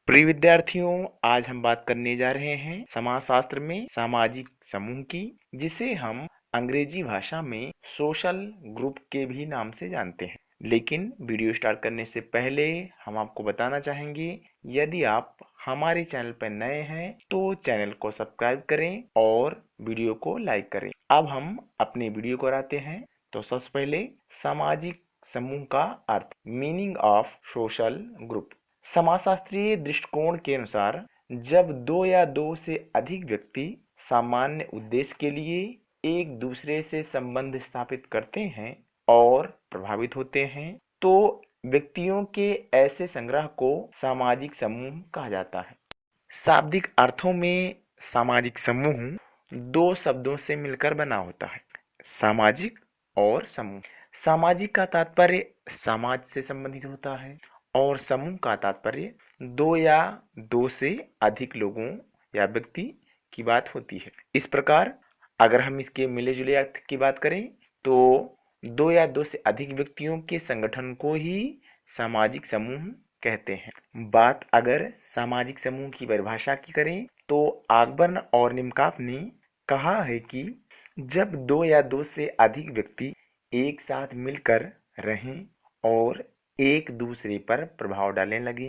प्रिय विद्यार्थियों, आज हम बात करने जा रहे हैं समाजशास्त्र में सामाजिक समूह की, जिसे हम अंग्रेजी भाषा में सोशल ग्रुप के भी नाम से जानते हैं। लेकिन वीडियो स्टार्ट करने से पहले हम आपको बताना चाहेंगे, यदि आप हमारे चैनल पर नए हैं तो चैनल को सब्सक्राइब करें और वीडियो को लाइक करें। अब हम अपने वीडियो को आते हैं। तो सबसे पहले सामाजिक समूह का अर्थ, मीनिंग ऑफ सोशल ग्रुप। समाजशास्त्रीय दृष्टिकोण के अनुसार जब दो या दो से अधिक व्यक्ति सामान्य उद्देश्य के लिए एक दूसरे से संबंध स्थापित करते हैं और प्रभावित होते हैं, तो व्यक्तियों के ऐसे संग्रह को सामाजिक समूह कहा जाता है। शाब्दिक अर्थों में सामाजिक समूह दो शब्दों से मिलकर बना होता है, सामाजिक और समूह। सामाजिक का तात्पर्य समाज से संबंधित होता है और समूह का तात्पर्य दो या दो से अधिक लोगों या व्यक्ति की बात होती है। इस प्रकार अगर हम इसके मिले जुले अर्थ की बात करें तो दो या दो से अधिक व्यक्तियों के संगठन को ही सामाजिक समूह कहते हैं। बात अगर सामाजिक समूह की परिभाषा की करें तो ऑकबर्न और निमकाफ ने कहा है कि जब दो या दो से अधिक व्यक्ति एक साथ मिलकर रहें और एक दूसरे पर प्रभाव डालने लगे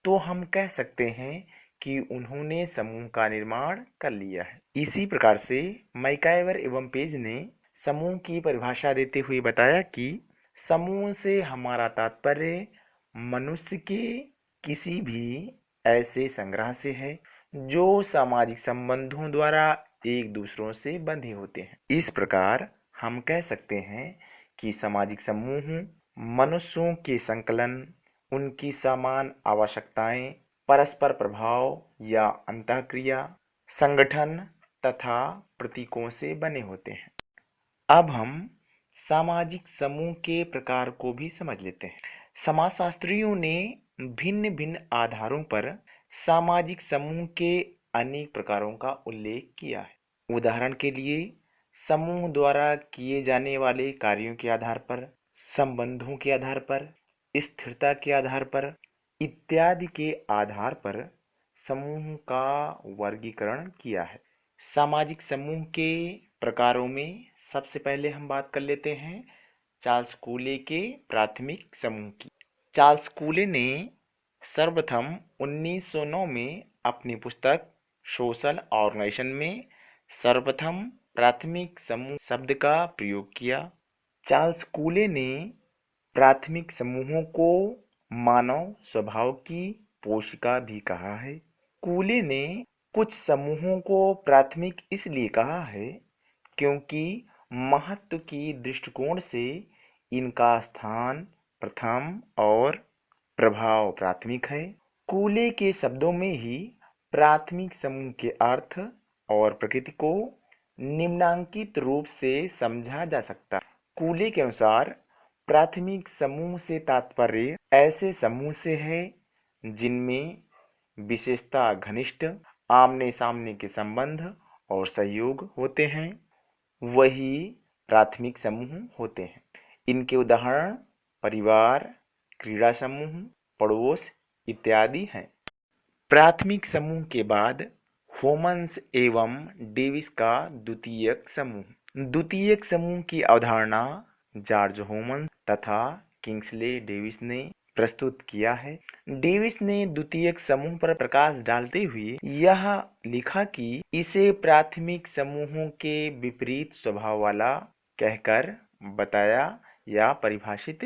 तो हम कह सकते हैं कि उन्होंने समूह का निर्माण कर लिया है। इसी प्रकार से मैकाइवर एवं पेज ने समूह की परिभाषा देते हुए बताया कि समूह से हमारा तात्पर्य मनुष्य के किसी भी ऐसे संग्रह से है जो सामाजिक संबंधों द्वारा एक दूसरों से बंधे होते हैं। इस प्रकार हम कह सकते हैं कि सामाजिक समूह मनुष्यों के संकलन, उनकी समान आवश्यकताएं, परस्पर प्रभाव या अंतःक्रिया, संगठन तथा प्रतीकों से बने होते हैं। अब हम सामाजिक समूह के प्रकार को भी समझ लेते हैं। समाजशास्त्रियों ने भिन्न भिन्न आधारों पर सामाजिक समूह के अनेक प्रकारों का उल्लेख किया है। उदाहरण के लिए समूह द्वारा किए जाने वाले कार्यों के आधार पर, संबंधों के आधार पर, स्थिरता के आधार पर इत्यादि के आधार पर समूह का वर्गीकरण किया है। सामाजिक समूह के प्रकारों में सबसे पहले हम बात कर लेते हैं चार्ल्स कूले के प्राथमिक समूह की। चार्ल्स कूले ने सर्वप्रथम 1909 में अपनी पुस्तक सोशल ऑर्गेनाइजेशन में सर्वप्रथम प्राथमिक समूह शब्द का प्रयोग किया। चार्ल्स कूले ने प्राथमिक समूहों को मानव स्वभाव की पोशिका भी कहा है। कूले ने कुछ समूहों को प्राथमिक इसलिए कहा है क्योंकि महत्व की दृष्टिकोण से इनका स्थान प्रथम और प्रभाव प्राथमिक है। कूले के शब्दों में ही प्राथमिक समूह के अर्थ और प्रकृति को निम्नांकित रूप से समझा जा सकता है। कूले के अनुसार प्राथमिक समूह से तात्पर्य ऐसे समूह से है जिनमें विशेषता घनिष्ठ आमने सामने के संबंध और सहयोग होते हैं, वही प्राथमिक समूह होते हैं। इनके उदाहरण परिवार, क्रीड़ा समूह, पड़ोस इत्यादि हैं। प्राथमिक समूह के बाद होमन्स एवं डेविस का द्वितीयक समूह। द्वितीयक समूह की अवधारणा जॉर्ज होमन तथा किंग्सले डेविस ने प्रस्तुत किया है। डेविस ने द्वितीयक समूह पर प्रकाश डालते हुए यह लिखा कि इसे प्राथमिक समूहों के विपरीत स्वभाव वाला कहकर बताया या परिभाषित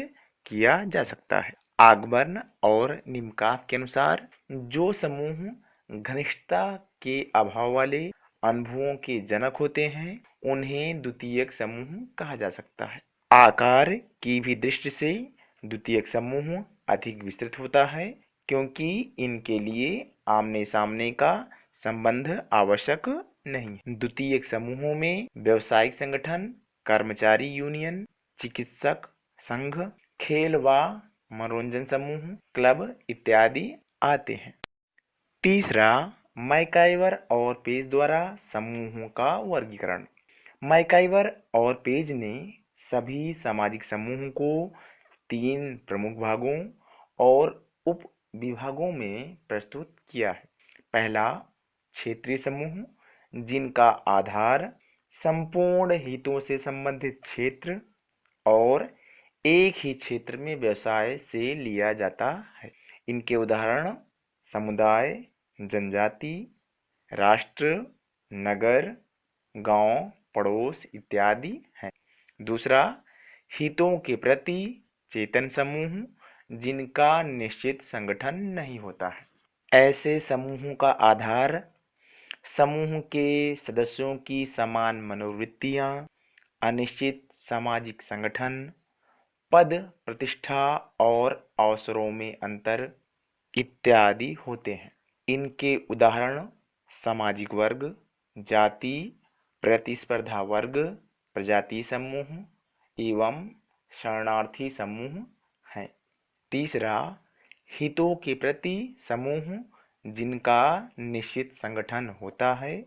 किया जा सकता है। ऑकबर्न और निमकाफ के अनुसार जो समूह घनिष्ठता के अभाव वाले अनुभवों के जनक होते हैं उन्हें द्वितीयक समूह कहा जा सकता है। आकार की भी दृष्टि से द्वितीयक समूह अधिक विस्तृत होता है क्योंकि इनके लिए आमने सामने का संबंध आवश्यक नहीं है। द्वितीयक समूहों में व्यवसायिक संगठन, कर्मचारी यूनियन, चिकित्सक संघ, खेल व मनोरंजन समूह, क्लब इत्यादि आते हैं। तीसरा, मैकाइवर और पेज द्वारा समूहों का वर्गीकरण। मैकाइवर और पेज ने सभी सामाजिक समूहों को तीन प्रमुख भागों और उप विभागों में प्रस्तुत किया है। पहला, क्षेत्रीय समूह, जिनका आधार संपूर्ण हितों से संबंधित क्षेत्र और एक ही क्षेत्र में व्यवसाय से लिया जाता है। इनके उदाहरण समुदाय, जनजाति, राष्ट्र, नगर, गांव, पड़ोस इत्यादि हैं। दूसरा, हितों के प्रति चेतन समूह, जिनका निश्चित संगठन नहीं होता है। ऐसे समूहों का आधार समूह के सदस्यों की समान मनोवृत्तियां, अनिश्चित सामाजिक संगठन, पद प्रतिष्ठा और अवसरों में अंतर इत्यादि होते हैं। इनके उदाहरण सामाजिक वर्ग, जाति, प्रतिस्पर्धा वर्ग, प्रजाति समूह एवं शरणार्थी समूह हैं। तीसरा, हितों के प्रति समूह, जिनका निश्चित संगठन होता है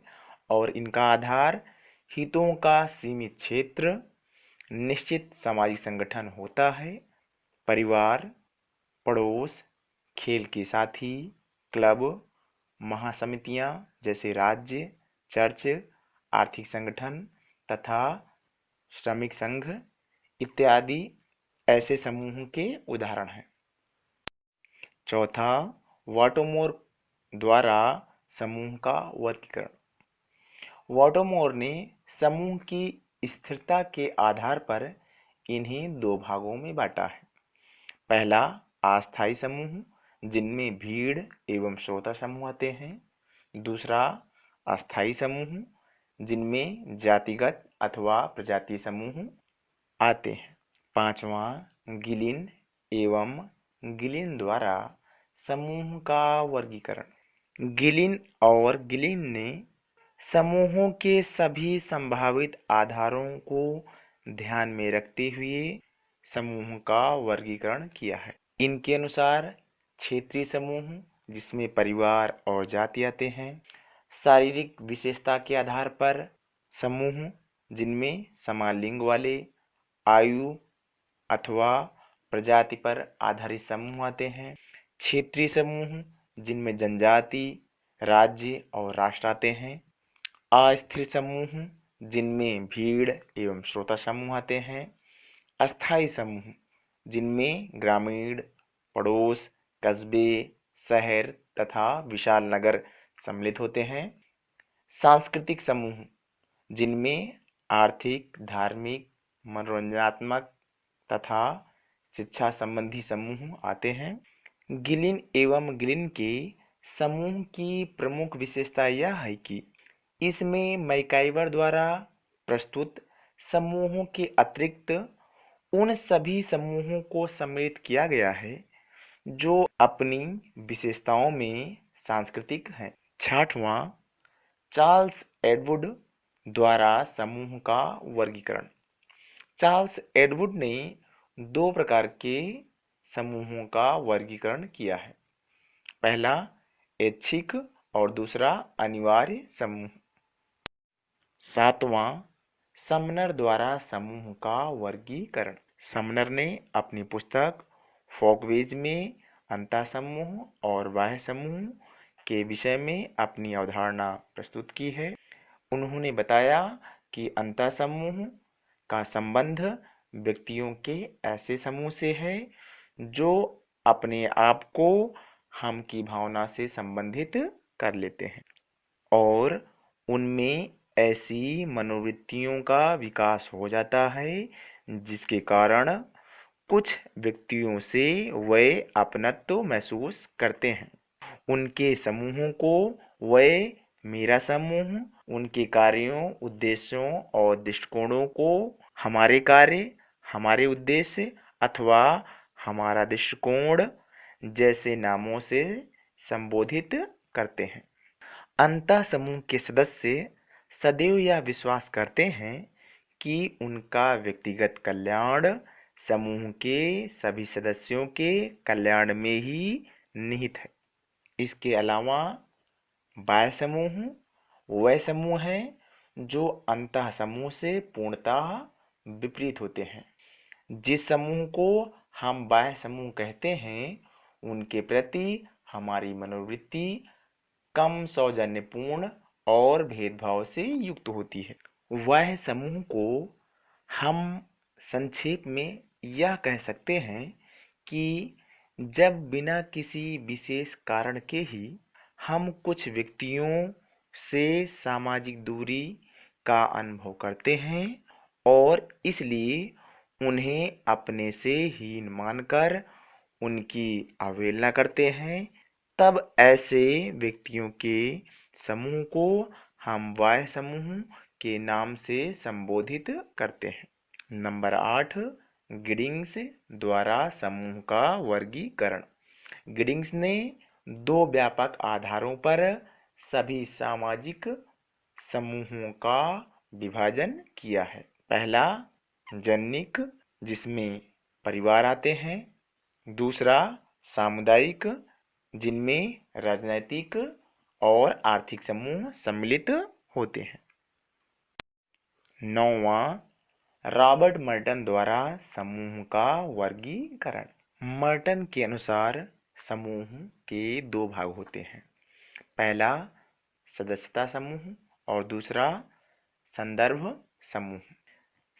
और इनका आधार हितों का सीमित क्षेत्र, निश्चित सामाजिक संगठन होता है। परिवार, पड़ोस, खेल के साथी, क्लब, महासमितियां जैसे राज्य, चर्च, आर्थिक संगठन तथा श्रमिक संघ इत्यादि ऐसे समूह के उदाहरण हैं। चौथा, वाटोमोर द्वारा समूह का वर्गीकरण। वाटोमोर ने समूह की स्थिरता के आधार पर इन्हें दो भागों में बांटा है। पहला, अस्थायी समूह, जिनमें भीड़ एवं श्रोता समूह आते हैं। दूसरा, अस्थायी समूह, जिनमें जातिगत अथवा प्रजातीय समूह आते हैं। पांचवा, गिलिन एवं गिलिन द्वारा समूह का वर्गीकरण। गिलिन और गिलिन ने समूहों के सभी संभावित आधारों को ध्यान में रखते हुए समूह का वर्गीकरण किया है। इनके अनुसार क्षेत्रीय समूह, जिसमें परिवार और जाति आते हैं। शारीरिक विशेषता के आधार पर समूह, जिनमें समान लिंग वाले, आयु अथवा प्रजाति पर आधारित समूह आते हैं। क्षेत्रीय समूह, जिनमें जनजाति, राज्य और राष्ट्र आते हैं। अस्थिर समूह, जिनमें भीड़ एवं श्रोता समूह आते हैं। अस्थायी समूह, जिनमें ग्रामीण, पड़ोस, कस्बे, शहर तथा विशाल नगर सम्मिलित होते हैं। सांस्कृतिक समूह, जिनमें आर्थिक, धार्मिक, मनोरंजनात्मक तथा शिक्षा संबंधी समूह आते हैं। गिलिन एवं गिलिन के समूह की प्रमुख विशेषता यह है कि इसमें मैकाइवर द्वारा प्रस्तुत समूहों के अतिरिक्त उन सभी समूहों को सम्मिलित किया गया है जो अपनी विशेषताओं में सांस्कृतिक हैं। छठवां, चार्ल्स एडवर्ड द्वारा समूह का वर्गीकरण। चार्ल्स एडवर्ड ने दो प्रकार के समूहों का वर्गीकरण किया है। पहला, ऐच्छिक और दूसरा अनिवार्य समूह। सातवां, समनर द्वारा समूह का वर्गीकरण। समनर ने अपनी पुस्तक फोकवेज में अंतःसमूह और बाह्य समूह के विषय में अपनी अवधारणा प्रस्तुत की है। उन्होंने बताया कि अंतःसमूह का संबंध व्यक्तियों के ऐसे समूह से है जो अपने आप को हम की भावना से संबंधित कर लेते हैं और उनमें ऐसी मनोवृत्तियों का विकास हो जाता है जिसके कारण कुछ व्यक्तियों से वे अपनत्व महसूस करते हैं। उनके समूहों को वे मेरा समूह, उनके कार्यों, उद्देश्यों और दृष्टिकोणों को हमारे कार्य, हमारे उद्देश्य अथवा हमारा दृष्टिकोण जैसे नामों से संबोधित करते हैं। अंतः समूह के सदस्य सदैव यह विश्वास करते हैं कि उनका व्यक्तिगत कल्याण समूह के सभी सदस्यों के कल्याण में ही निहित है। इसके अलावा बाह्य समूह वह समूह हैं जो अंतः समूह से पूर्णतः विपरीत होते हैं। जिस समूह को हम बाह्य समूह कहते हैं उनके प्रति हमारी मनोवृत्ति कम सौजन्यपूर्ण और भेदभाव से युक्त होती है। वह समूह को हम संक्षेप में यह कह सकते हैं कि जब बिना किसी विशेष कारण के ही हम कुछ व्यक्तियों से सामाजिक दूरी का अनुभव करते हैं और इसलिए उन्हें अपने से हीन मानकर उनकी अवहेलना करते हैं, तब ऐसे व्यक्तियों के समूह को हम वाह्य समूह के नाम से संबोधित करते हैं। नंबर 8, गिडिंग्स द्वारा समूह का वर्गीकरण। गिडिंग्स ने दो व्यापक आधारों पर सभी सामाजिक समूहों का विभाजन किया है। पहला जनिक, जिसमें परिवार आते हैं। दूसरा सामुदायिक, जिनमें राजनैतिक और आर्थिक समूह सम्मिलित होते हैं। 9वां रॉबर्ट मर्टन द्वारा समूह का वर्गीकरण। मर्टन के अनुसार समूह के दो भाग होते हैं। पहला सदस्यता समूह और दूसरा संदर्भ समूह।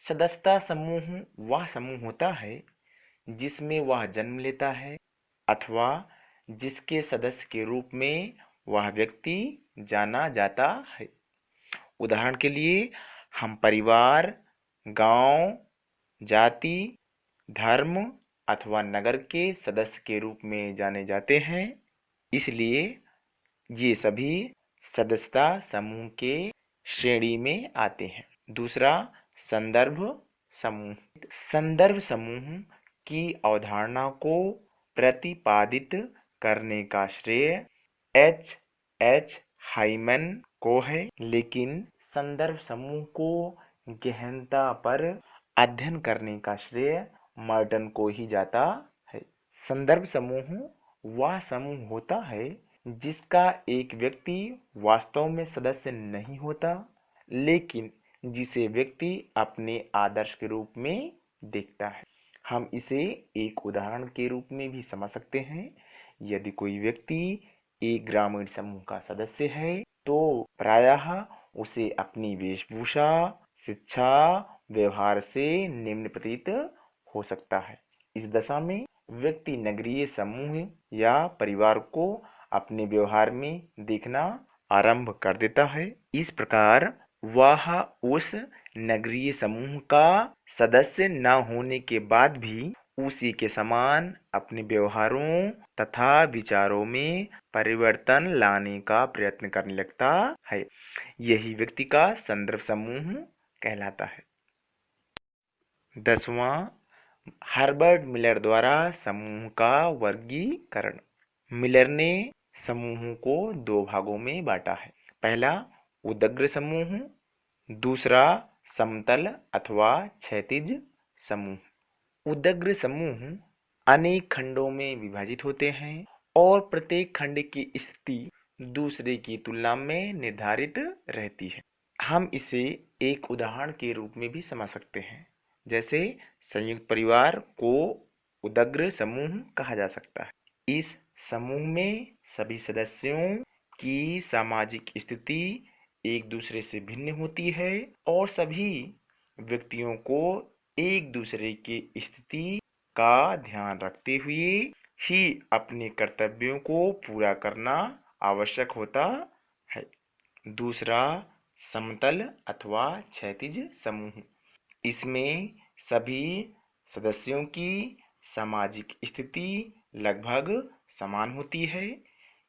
सदस्यता समूह वह समूह होता है जिसमें वह जन्म लेता है अथवा जिसके सदस्य के रूप में वह व्यक्ति जाना जाता है। उदाहरण के लिए हम परिवार, गांव, जाति, धर्म अथवा नगर के सदस्य के रूप में जाने जाते हैं, इसलिए ये सभी सदस्यता समूह के श्रेणी में आते हैं। दूसरा संदर्भ समूह। संदर्भ समूह की अवधारणा को प्रतिपादित करने का श्रेय H. हाइमन को है, लेकिन संदर्भ समूह को गहनता पर अध्ययन करने का श्रेय मर्टन को ही जाता है। संदर्भ समूह वह समूह होता है जिसका एक व्यक्ति वास्तव में सदस्य नहीं होता, लेकिन जिसे व्यक्ति अपने आदर्श के रूप में देखता है। हम इसे एक उदाहरण के रूप में भी समझ सकते हैं। यदि कोई व्यक्ति एक ग्रामीण समूह का सदस्य है तो प्रायः उसे अपनी वेशभूषा, शिक्षा, व्यवहार से निम्न प्रतीत हो सकता है। इस दशा में व्यक्ति नगरीय समूह या परिवार को अपने व्यवहार में देखना आरंभ कर देता है। इस प्रकार वह उस नगरीय समूह का सदस्य न होने के बाद भी उसी के समान अपने व्यवहारों तथा विचारों में परिवर्तन लाने का प्रयत्न करने लगता है। यही व्यक्ति का संदर्भ समूह कहलाता है। 10वां हर्बर्ट मिलर द्वारा समूह का वर्गीकरण। मिलर ने समूहों को दो भागों में बांटा है। पहला उदग्र समूह, दूसरा समतल अथवा क्षैतिज समूह। उदग्र समूह अनेक खंडों में विभाजित होते हैं और प्रत्येक खंड की स्थिति दूसरे की तुलना में निर्धारित रहती है। हम इसे एक उदाहरण के रूप में भी समझ सकते हैं। जैसे संयुक्त परिवार को उदग्र समूह कहा जा सकता है। इस समूह में सभी सदस्यों की सामाजिक स्थिति एक दूसरे से भिन्न होती है और सभी व्यक्तियों को एक दूसरे की स्थिति का ध्यान रखते हुए ही अपने कर्तव्यों को पूरा करना आवश्यक होता है। दूसरा समतल अथवा क्षैतिज समूह। इसमें सभी सदस्यों की सामाजिक स्थिति लगभग समान होती है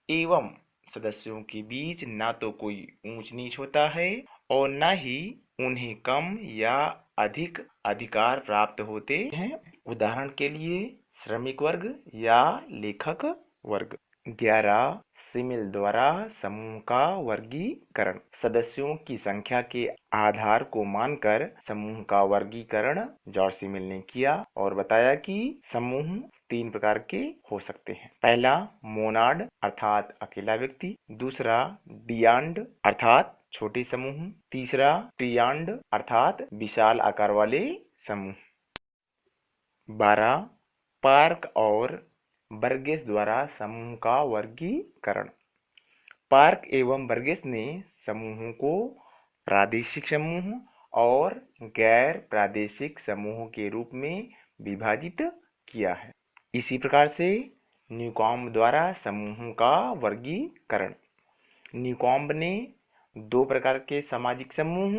एवं सदस्यों के बीच ना तो कोई ऊंच नीच होता है और न ही उन्हें कम या अधिक अधिकार प्राप्त होते हैं। उदाहरण के लिए श्रमिक वर्ग या लेखक वर्ग। 11 सिमिल द्वारा समूह का वर्गीकरण। सदस्यों की संख्या के आधार को मानकर समूह का वर्गीकरण जॉर्ज सिमिल ने किया और बताया कि समूह 3 प्रकार के हो सकते हैं। पहला मोनाड अर्थात अकेला व्यक्ति, दूसरा डियांड अर्थात छोटे समूह, तीसरा ट्रियांड अर्थात विशाल आकार वाले समूह। 12 पार्क और बर्गेस द्वारा समूह का वर्गीकरण। पार्क एवं बर्गेस ने समूहों को प्रादेशिक समूह और गैर प्रादेशिक समूहों के रूप में विभाजित किया है। इसी प्रकार से न्यूकॉम्ब द्वारा समूहों का वर्गीकरण। न्यूकॉम्ब ने दो प्रकार के सामाजिक समूह,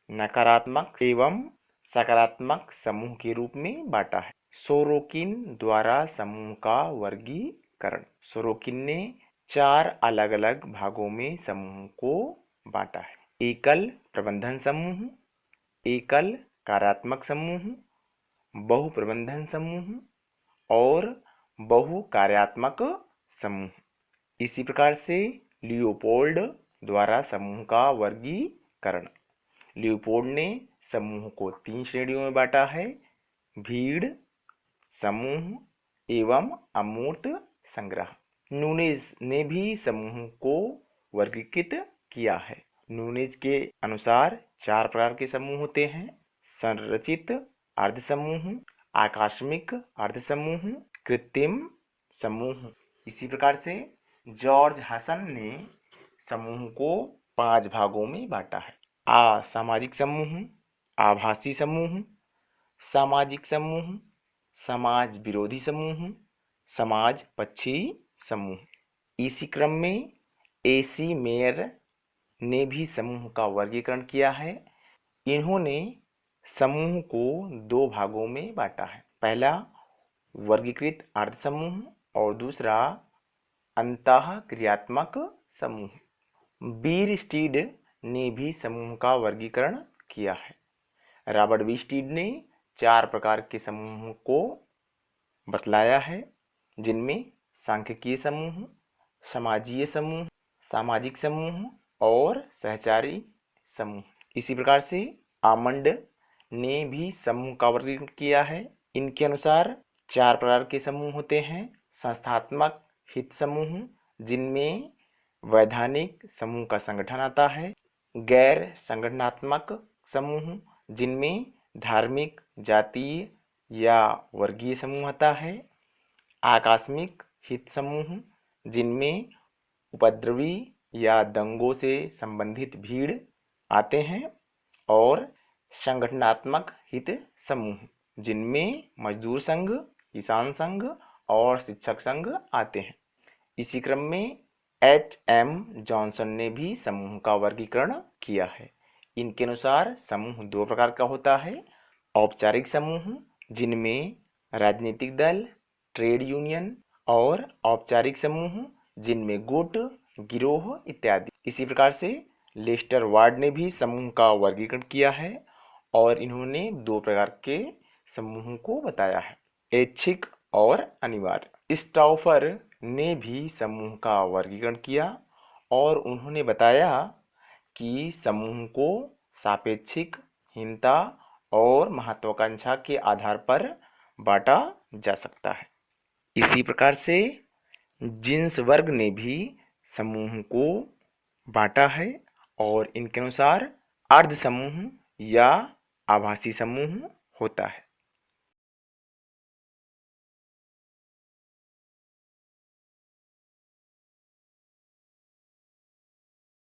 नकारात्मक एवं सकारात्मक समूह के रूप में बांटा है। सोरोकिन द्वारा समूह का वर्गीकरण। सोरोकिन ने 4 अलग-अलग भागों में समूह को बांटा है। एकल प्रबंधन समूह, एकल कार्यात्मक समूह, बहु प्रबंधन समूह और बहु कार्यात्मक समूह। इसी प्रकार से लियोपोल्ड द्वारा समूह का वर्गीकरण। लियोपोल्ड ने समूह को 3 श्रेणियों में बांटा है: भीड़, समूह एवं अमूर्त संग्रह। नूनेज ने भी समूह को वर्गीकृत किया है। नूनेज के अनुसार 4 प्रकार के समूह होते हैं: संरचित अर्ध समूह, आकस्मिक अर्ध समूह, कृत्रिम समूह। इसी प्रकार से जॉर्ज हसन ने समूह को 5 भागों में बांटा है: असामाजिक समूह, आभासी समूह, सामाजिक समूह, समाज विरोधी समूह, समाज पक्षी समूह। इसी क्रम में एसी मेयर ने भी समूह का वर्गीकरण किया है। इन्होंने समूह को 2 भागों में बांटा है: पहला वर्गीकृत अर्ध समूह और दूसरा अंतःक्रियात्मक समूह। बीरस्टीड ने भी समूह का वर्गीकरण किया है। रॉबर्ट बीरस्टीड ने 4 प्रकार के समूह को बतलाया है, जिनमें सांख्यिकीय समूह, समाजीय समूह, सामाजिक समूह और सहचारी समूह। इसी प्रकार से आमंड ने भी समूह का वर्गीकरण किया है। इनके अनुसार 4 प्रकार के समूह होते हैं: संस्थात्मक हित समूह, जिनमें वैधानिक समूह का संगठन आता है; गैर संगठनात्मक समूह, जिनमें धार्मिक, जातीय या वर्गीय समूह आता है; आकस्मिक हित समूह, जिनमें उपद्रवी या दंगों से संबंधित भीड़ आते हैं; और संगठनात्मक हित समूह, जिनमें मजदूर संघ, किसान संघ और शिक्षक संघ आते हैं। इसी क्रम में एच.एम. जॉनसन ने भी समूह का वर्गीकरण किया है। इनके अनुसार समूह 2 प्रकार का होता है: औपचारिक समूह, जिनमें राजनीतिक दल, ट्रेड यूनियन और औपचारिक समूह, जिनमें गुट, गिरोह इत्यादि। इसी प्रकार से लेस्टर वार्ड ने भी समूह का वर्गीकरण किया है और इन्होंने 2 प्रकार के समूहों को बताया है: ऐच्छिक और अनिवार्य। स्टाउफर ने भी समूह का वर्गीकरण किया और उन्होंने बताया कि समूह को सापेक्षिक, हीनता और महत्वाकांक्षा के आधार पर बांटा जा सकता है। इसी प्रकार से जिन्सबर्ग ने भी समूह को बांटा है और इनके अनुसार अर्ध समूह या आभासी समूह होता है।